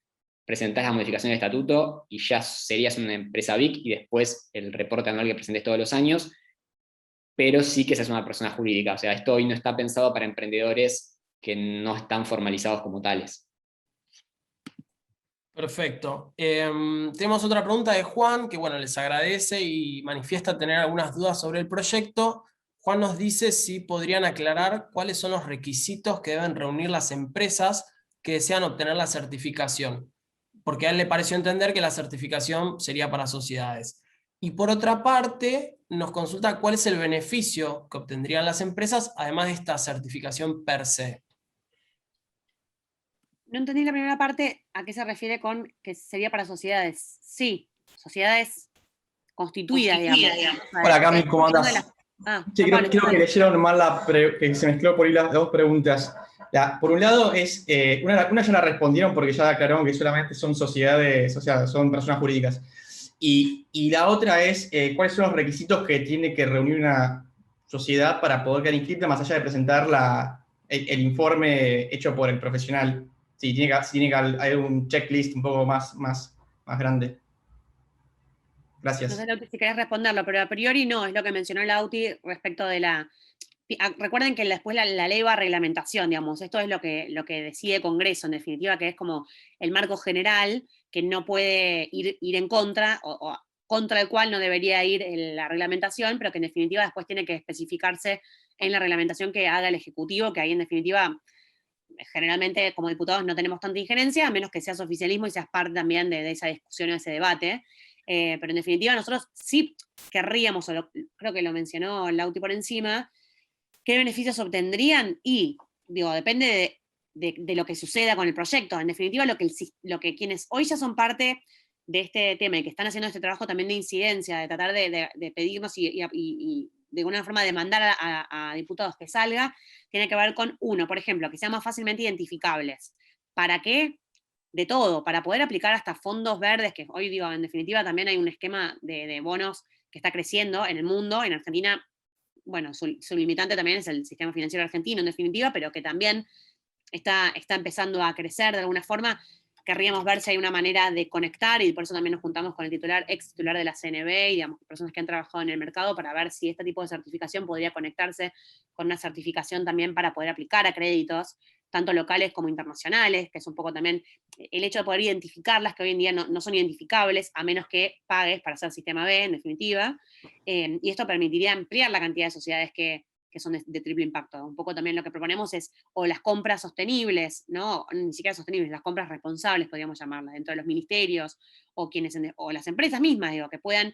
presentás la modificación del estatuto y ya serías una empresa BIC, y después el reporte anual que presentes todos los años, pero sí que seas una persona jurídica. O sea, esto hoy no está pensado para emprendedores que no están formalizados como tales. Perfecto. Tenemos otra pregunta de Juan, que bueno, les agradece y manifiesta tener algunas dudas sobre el proyecto. Juan nos dice si podrían aclarar cuáles son los requisitos que deben reunir las empresas que desean obtener la certificación, porque a él le pareció entender que la certificación sería para sociedades. Y por otra parte, nos consulta cuál es el beneficio que obtendrían las empresas, además de esta certificación per se. No entendí la primera parte, ¿a qué se refiere con que sería para sociedades? Sí, sociedades constituidas, digamos. Hola Cami, ¿cómo andás? Sí, creo que leyeron mal que se mezcló por ahí las dos preguntas. Por un lado, una ya la respondieron porque ya aclararon que solamente son sociedades, o sea, son personas jurídicas. Y la otra es, ¿cuáles son los requisitos que tiene que reunir una sociedad para poder quedar inscrita, más allá de presentar el informe hecho por el profesional? Sí, tiene que haber un checklist un poco más grande. Gracias. No sé, Lauti, si querés responderlo, pero a priori no, es lo que mencionó Lauti respecto de la... Recuerden que después la ley va a reglamentación, digamos, esto es lo que decide Congreso, en definitiva, que es como el marco general que no puede ir en contra, o contra el cual no debería ir la reglamentación, pero que en definitiva después tiene que especificarse en la reglamentación que haga el Ejecutivo, que ahí en definitiva... Generalmente como diputados no tenemos tanta injerencia, a menos que seas oficialismo y seas parte también de esa discusión o ese debate. Pero en definitiva nosotros sí querríamos, creo que lo mencionó Lauti por encima, ¿qué beneficios obtendrían? Y, digo, depende de lo que suceda con el proyecto. En definitiva, lo que quienes hoy ya son parte de este tema y que están haciendo este trabajo también de incidencia, de tratar de pedirnos y de alguna forma demandar a diputados que salga, tiene que ver con, uno, por ejemplo, que sean más fácilmente identificables. ¿Para qué? De todo, para poder aplicar hasta fondos verdes, que hoy, digo, en definitiva también hay un esquema de bonos que está creciendo en el mundo. En Argentina, bueno, su limitante también es el sistema financiero argentino, en definitiva, pero que también está empezando a crecer de alguna forma. Querríamos ver si hay una manera de conectar, y por eso también nos juntamos con el ex titular de la CNB y, digamos, personas que han trabajado en el mercado, para ver si este tipo de certificación podría conectarse con una certificación también para poder aplicar a créditos, tanto locales como internacionales, que es un poco también el hecho de poder identificarlas, que hoy en día no son identificables, a menos que pagues para hacer sistema B, en definitiva, y esto permitiría ampliar la cantidad de sociedades que son de triple impacto. Un poco también lo que proponemos es, o las compras sostenibles, ¿no? Ni siquiera sostenibles, las compras responsables, podríamos llamarlas, dentro de los ministerios, o las empresas mismas, digo, que puedan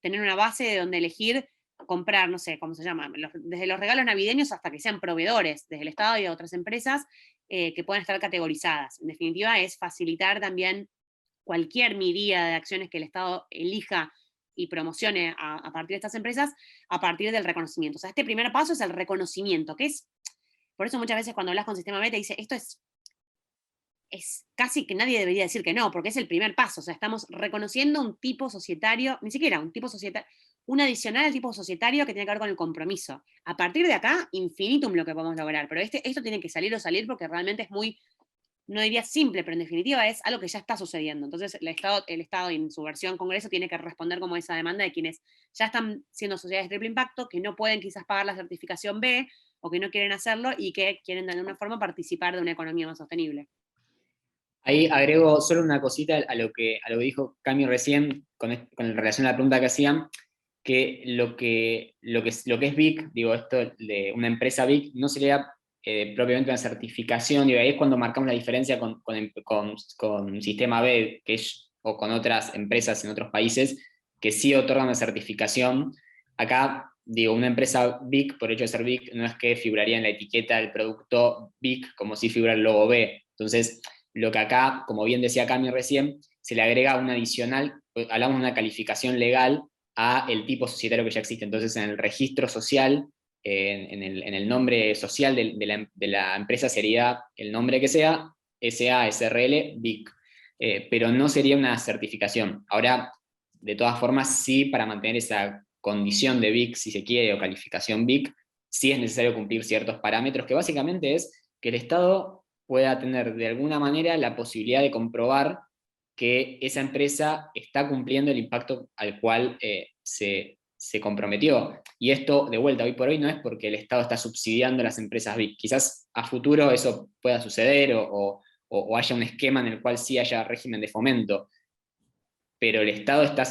tener una base de donde elegir comprar, no sé, ¿cómo se llama? Desde los regalos navideños hasta que sean proveedores, desde el Estado y de otras empresas, que puedan estar categorizadas. En definitiva, es facilitar también cualquier medida de acciones que el Estado elija y promocione a partir de estas empresas, a partir del reconocimiento. O sea, este primer paso es el reconocimiento, que es, por eso muchas veces cuando hablas con Sistema B te dice, esto es casi que nadie debería decir que no, porque es el primer paso. O sea, estamos reconociendo un tipo societario, ni siquiera un tipo societario, un adicional al tipo societario que tiene que ver con el compromiso. A partir de acá, infinitum lo que podemos lograr, pero esto tiene que salir porque realmente es muy, no diría simple, pero en definitiva es algo que ya está sucediendo. Entonces el Estado en su versión Congreso tiene que responder como esa demanda de quienes ya están siendo sociedades de triple impacto, que no pueden quizás pagar la certificación B, o que no quieren hacerlo y que quieren de alguna forma participar de una economía más sostenible. Ahí agrego solo una cosita a lo que dijo Cami recién, con relación a la pregunta que hacían, que lo que es BIC, digo, esto de una empresa BIC, no sería propiamente una certificación, y ahí es cuando marcamos la diferencia con Sistema B, o con otras empresas en otros países, que sí otorgan una certificación. Acá, digo, una empresa BIC, por hecho de ser BIC, no es que figuraría en la etiqueta del producto BIC, como si figura el logo B. Entonces, lo que acá, como bien decía Cami recién, se le agrega un adicional, hablamos de una calificación legal a el tipo societario que ya existe. Entonces, en el registro social, en el nombre social de la empresa sería el nombre que sea, SA, SRL, BIC. Pero no sería una certificación. Ahora, de todas formas, sí, para mantener esa condición de BIC, si se quiere, o calificación BIC, sí es necesario cumplir ciertos parámetros, que básicamente es que el Estado pueda tener de alguna manera la posibilidad de comprobar que esa empresa está cumpliendo el impacto al cual se comprometió. Y esto, de vuelta, hoy por hoy no es porque el Estado está subsidiando a las empresas BIC. Quizás a futuro eso pueda suceder, o haya un esquema en el cual sí haya régimen de fomento, pero el Estado está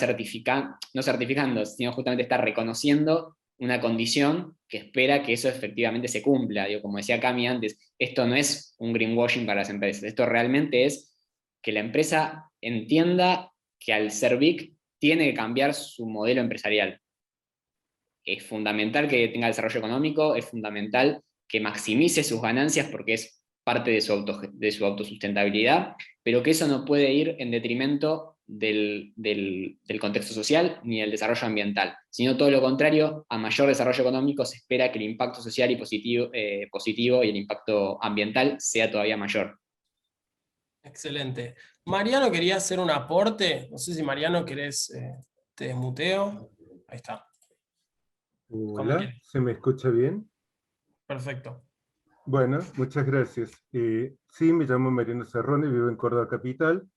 no certificando, sino justamente está reconociendo una condición que espera que eso efectivamente se cumpla. Digo, como decía Cami antes, esto no es un greenwashing para las empresas, esto realmente es que la empresa entienda que al ser BIC tiene que cambiar su modelo empresarial. Es fundamental que tenga desarrollo económico, es fundamental que maximice sus ganancias porque es parte de su autosustentabilidad, pero que eso no puede ir en detrimento del contexto social ni del desarrollo ambiental, sino todo lo contrario. A mayor desarrollo económico se espera que el impacto social y positivo y el impacto ambiental sea todavía mayor. Excelente. Mariano quería hacer un aporte. No sé si Mariano querés, te desmuteo. Ahí está. Hola, ¿se me escucha bien? Perfecto. Bueno, muchas gracias. Sí, me llamo Mariano Cerrone, vivo en Córdoba Capital.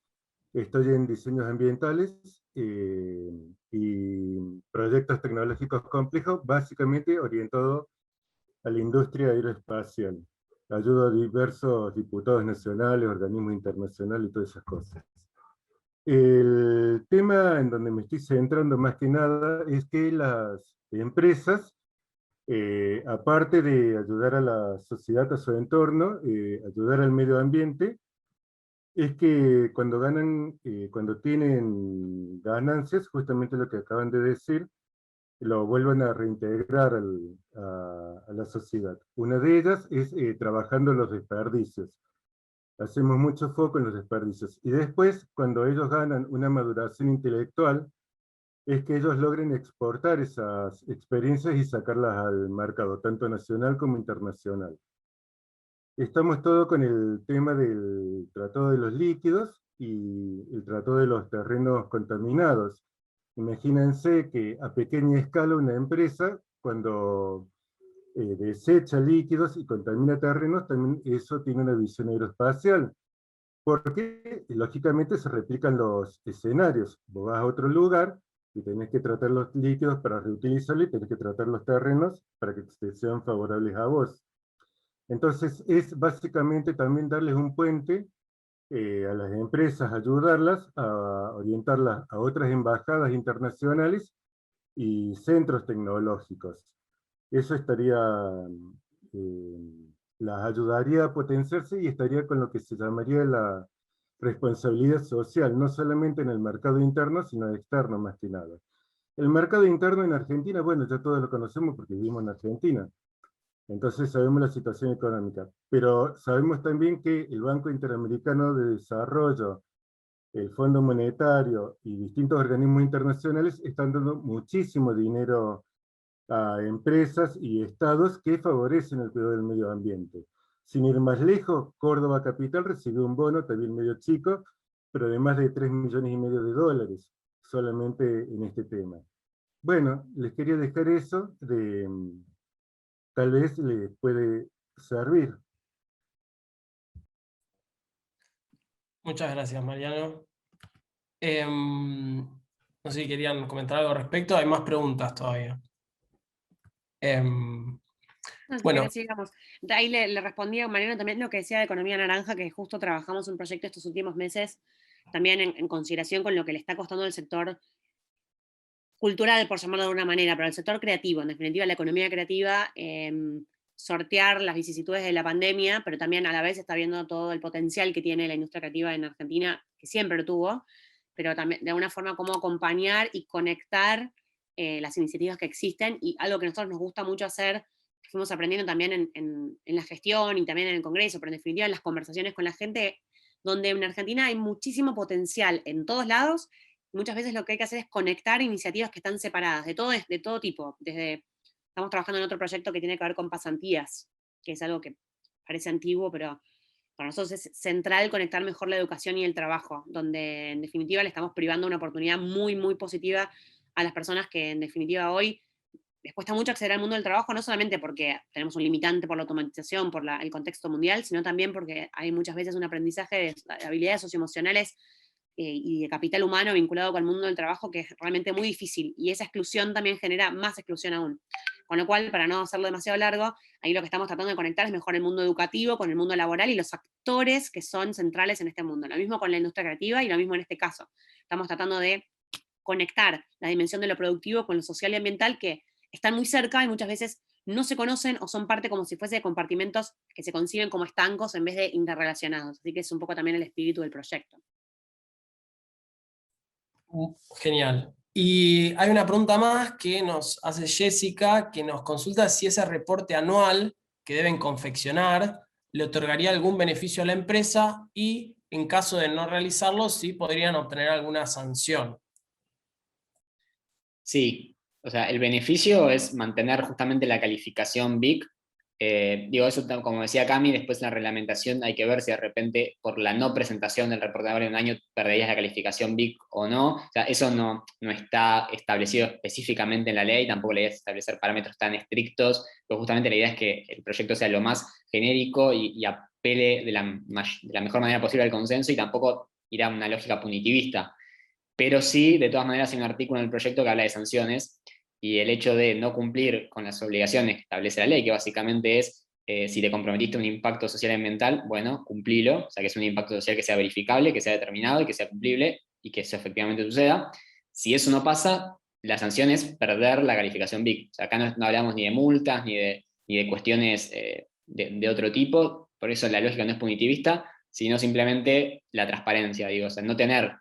Estoy en diseños ambientales y proyectos tecnológicos complejos, básicamente orientado a la industria aeroespacial. Ayudo a diversos diputados nacionales, organismos internacionales y todas esas cosas. El tema en donde me estoy centrando más que nada es que las empresas, aparte de ayudar a la sociedad, a su entorno, ayudar al medio ambiente, es que cuando tienen ganancias, justamente lo que acaban de decir, lo vuelvan a reintegrar a la sociedad. Una de ellas es trabajando los desperdicios. Hacemos mucho foco en los desperdicios. Y después, cuando ellos ganan una maduración intelectual, es que ellos logren exportar esas experiencias y sacarlas al mercado, tanto nacional como internacional. Estamos todo con el tema del tratado de los líquidos y el tratado de los terrenos contaminados. Imagínense que a pequeña escala una empresa, cuando desecha líquidos y contamina terrenos, también eso tiene una visión aeroespacial. Porque, lógicamente, se replican los escenarios. Vos vas a otro lugar y tenés que tratar los líquidos para reutilizarlos y tenés que tratar los terrenos para que te sean favorables a vos. Entonces, es básicamente también darles un puente a las empresas, ayudarlas a orientarlas a otras embajadas internacionales y centros tecnológicos. Eso las ayudaría a potenciarse y estaría con lo que se llamaría la responsabilidad social, no solamente en el mercado interno, sino externo más que nada. El mercado interno en Argentina, bueno, ya todos lo conocemos porque vivimos en Argentina, entonces sabemos la situación económica, pero sabemos también que el Banco Interamericano de Desarrollo, el Fondo Monetario y distintos organismos internacionales están dando muchísimo dinero a empresas y estados que favorecen el cuidado del medio ambiente. Sin ir más lejos, Córdoba Capital recibió un bono, también medio chico, pero de más de 3,5 millones de dólares, solamente en este tema. Bueno, les quería dejar eso, tal vez les puede servir. Muchas gracias, Mariano. No sé si querían comentar algo al respecto. Hay más preguntas todavía. Bueno. Ahí le respondí a Mariano también lo que decía de Economía Naranja, que justo trabajamos un proyecto estos últimos meses, también en consideración con lo que le está costando el sector cultural, por llamarlo de alguna manera, pero el sector creativo, en definitiva la economía creativa, sortear las vicisitudes de la pandemia, pero también a la vez está viendo todo el potencial que tiene la industria creativa en Argentina, que siempre lo tuvo, pero también de alguna forma cómo acompañar y conectar las iniciativas que existen, y algo que a nosotros nos gusta mucho hacer, que fuimos aprendiendo también en la gestión y también en el Congreso, pero en definitiva en las conversaciones con la gente, donde en Argentina hay muchísimo potencial en todos lados. Muchas veces lo que hay que hacer es conectar iniciativas que están separadas, de todo tipo. Estamos trabajando en otro proyecto que tiene que ver con pasantías, que es algo que parece antiguo, pero para nosotros es central conectar mejor la educación y el trabajo, donde en definitiva le estamos privando una oportunidad muy, muy positiva a las personas que en definitiva hoy les cuesta mucho acceder al mundo del trabajo, no solamente porque tenemos un limitante por la automatización, por el contexto mundial, sino también porque hay muchas veces un aprendizaje de habilidades socioemocionales y de capital humano vinculado con el mundo del trabajo que es realmente muy difícil, y esa exclusión también genera más exclusión aún. Con lo cual, para no hacerlo demasiado largo, ahí lo que estamos tratando de conectar es mejor el mundo educativo con el mundo laboral y los actores que son centrales en este mundo. Lo mismo con la industria creativa y lo mismo en este caso. Estamos tratando de conectar la dimensión de lo productivo con lo social y ambiental, que están muy cerca y muchas veces no se conocen o son parte como si fuese de compartimentos que se conciben como estancos en vez de interrelacionados. Así que es un poco también el espíritu del proyecto. Genial. Y hay una pregunta más que nos hace Jessica, que nos consulta si ese reporte anual que deben confeccionar le otorgaría algún beneficio a la empresa, y en caso de no realizarlo, si podrían obtener alguna sanción. Sí, o sea, el beneficio es mantener justamente la calificación BIC. Eso como decía Cami, después en la reglamentación hay que ver si de repente por la no presentación del reporte anual en un año perderías la calificación BIC o no. O sea, eso no está establecido específicamente en la ley, tampoco la idea es establecer parámetros tan estrictos, pero justamente la idea es que el proyecto sea lo más genérico y apele de la mejor manera posible al consenso, y tampoco ir a una lógica punitivista. Pero sí, de todas maneras, hay un artículo en el proyecto que habla de sanciones, y el hecho de no cumplir con las obligaciones que establece la ley, que básicamente es, si te comprometiste un impacto social y ambiental, bueno, cumplilo, o sea, que es un impacto social que sea verificable, que sea determinado y que sea cumplible, y que eso efectivamente suceda. Si eso no pasa, la sanción es perder la calificación BIC. O sea, acá no hablamos ni de multas, ni de cuestiones de otro tipo, por eso la lógica no es punitivista, sino simplemente la transparencia, digo, o sea, no tener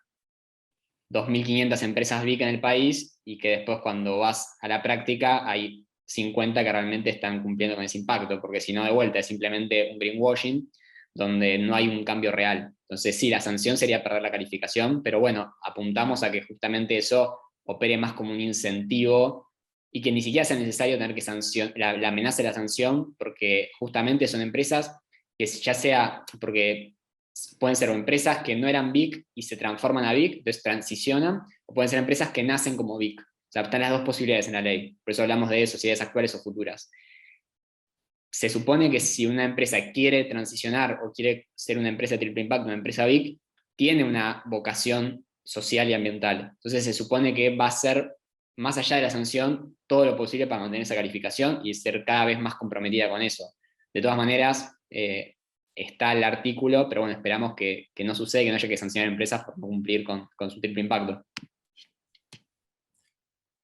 2.500 empresas BIC en el país y que después cuando vas a la práctica hay 50 que realmente están cumpliendo con ese impacto, porque si no, de vuelta es simplemente un greenwashing donde no hay un cambio real. Entonces sí, la sanción sería perder la calificación, pero bueno, apuntamos a que justamente eso opere más como un incentivo y que ni siquiera sea necesario tener que sancionar la amenaza de la sanción, porque justamente son empresas que ya sea porque pueden ser empresas que no eran BIC y se transforman a BIC, entonces transicionan, o pueden ser empresas que nacen como BIC. O sea, están las dos posibilidades en la ley. Por eso hablamos de sociedades actuales o futuras. Se supone que si una empresa quiere transicionar o quiere ser una empresa de triple impacto, una empresa BIC, tiene una vocación social y ambiental. Entonces se supone que va a ser, más allá de la sanción, todo lo posible para mantener esa calificación y ser cada vez más comprometida con eso. De todas maneras, está el artículo, pero bueno, esperamos que no suceda, que no haya que sancionar empresas por no cumplir con su triple impacto.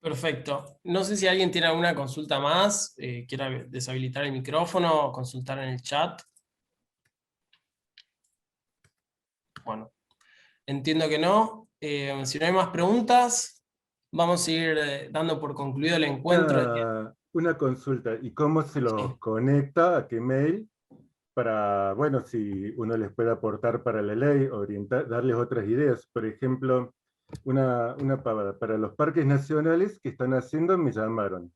Perfecto. No sé si alguien tiene alguna consulta más, quiera deshabilitar el micrófono o consultar en el chat. Bueno, entiendo que no. Si no hay más preguntas, vamos a ir dando por concluido el encuentro. Una consulta, ¿y cómo se los conecta? ¿A qué mail? Para, bueno, si uno les puede aportar para la ley, orientar, darles otras ideas. Por ejemplo, una pavada. Para los parques nacionales que están haciendo, me llamaron.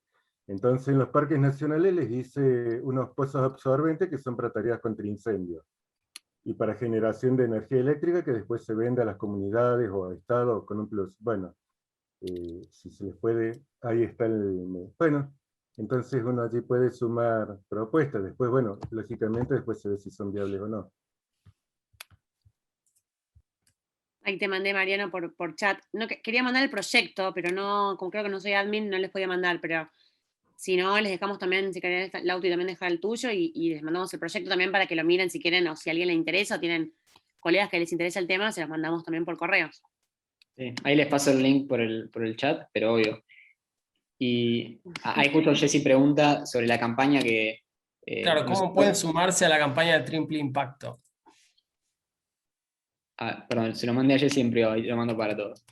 Entonces, en los parques nacionales les hice unos pozos absorbentes que son para tareas contra incendios. Y para generación de energía eléctrica que después se vende a las comunidades o a estados con un plus. Bueno, si se les puede, ahí está el... Bueno, entonces uno allí puede sumar propuestas. Después, bueno, lógicamente después se ve si son viables o no. Ahí te mandé, Mariano, por chat. No, quería mandar el proyecto, pero no, como creo que no soy admin, no les podía mandar, pero si no, les dejamos también, si querés, Lauti, también dejar el tuyo y les mandamos el proyecto también para que lo miren si quieren, o si a alguien le interesa, o tienen colegas que les interesa el tema, se los mandamos también por correo. Sí, ahí les paso el link por el chat, pero obvio. Y ahí justo Jessy pregunta sobre la campaña que Claro, ¿cómo pueden sumarse a la campaña de Triple Impacto? Perdón, se lo mandé ayer siempre hoy, lo mando para todos.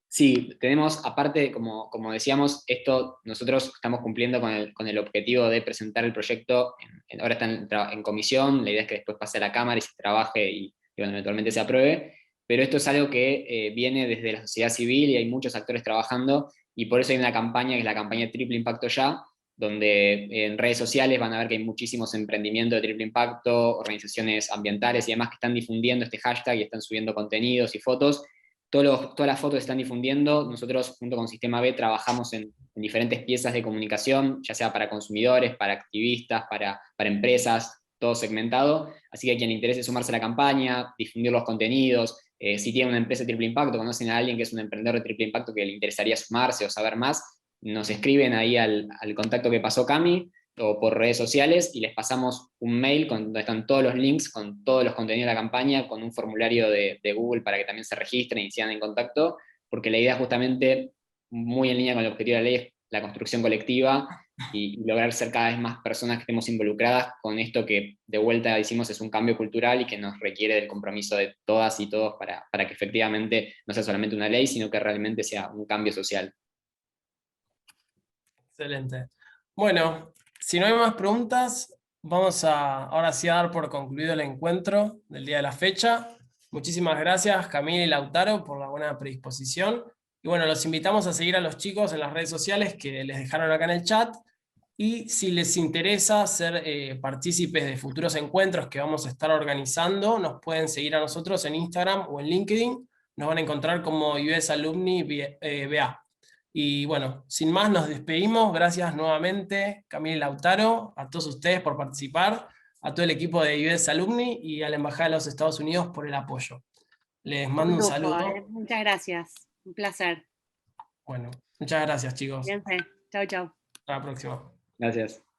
Sí, tenemos, aparte, como decíamos, esto nosotros estamos cumpliendo con el objetivo de presentar el proyecto, ahora está en comisión, la idea es que después pase a la Cámara y se trabaje y bueno, eventualmente se apruebe, pero esto es algo que viene desde la sociedad civil y hay muchos actores trabajando, y por eso hay una campaña que es la campaña Triple Impacto Ya, donde en redes sociales van a ver que hay muchísimos emprendimientos de triple impacto, organizaciones ambientales y demás que están difundiendo este hashtag y están subiendo contenidos y fotos. Todas las fotos se están difundiendo. Nosotros, junto con Sistema B, trabajamos en diferentes piezas de comunicación, ya sea para consumidores, para activistas, para empresas, todo segmentado. Así que a quien le interese sumarse a la campaña, difundir los contenidos, si tienen una empresa de triple impacto, conocen a alguien que es un emprendedor de triple impacto que le interesaría sumarse o saber más, nos escriben ahí al contacto que pasó Cami o por redes sociales y les pasamos un mail donde están todos los links con todos los contenidos de la campaña, con un formulario de Google para que también se registren y sigan en contacto, porque la idea justamente, muy en línea con el objetivo de la ley, es la construcción colectiva y lograr ser cada vez más personas que estemos involucradas con esto que de vuelta decimos es un cambio cultural y que nos requiere del compromiso de todas y todos para que efectivamente no sea solamente una ley, sino que realmente sea un cambio social. Excelente. Bueno, si no hay más preguntas, vamos ahora sí a dar por concluido el encuentro del día de la fecha. Muchísimas gracias, Camila y Lautaro, por la buena predisposición. Y bueno, los invitamos a seguir a los chicos en las redes sociales que les dejaron acá en el chat. Y si les interesa ser partícipes de futuros encuentros que vamos a estar organizando, nos pueden seguir a nosotros en Instagram o en LinkedIn. Nos van a encontrar como US Alumni BA. Y bueno, sin más nos despedimos. Gracias nuevamente, Camila y Lautaro, a todos ustedes por participar, a todo el equipo de US Alumni y a la Embajada de los Estados Unidos por el apoyo. Les mando un saludo. Muchas gracias. Un placer. Bueno, muchas gracias, chicos. Bien, chao, chao. Hasta la próxima. Gracias.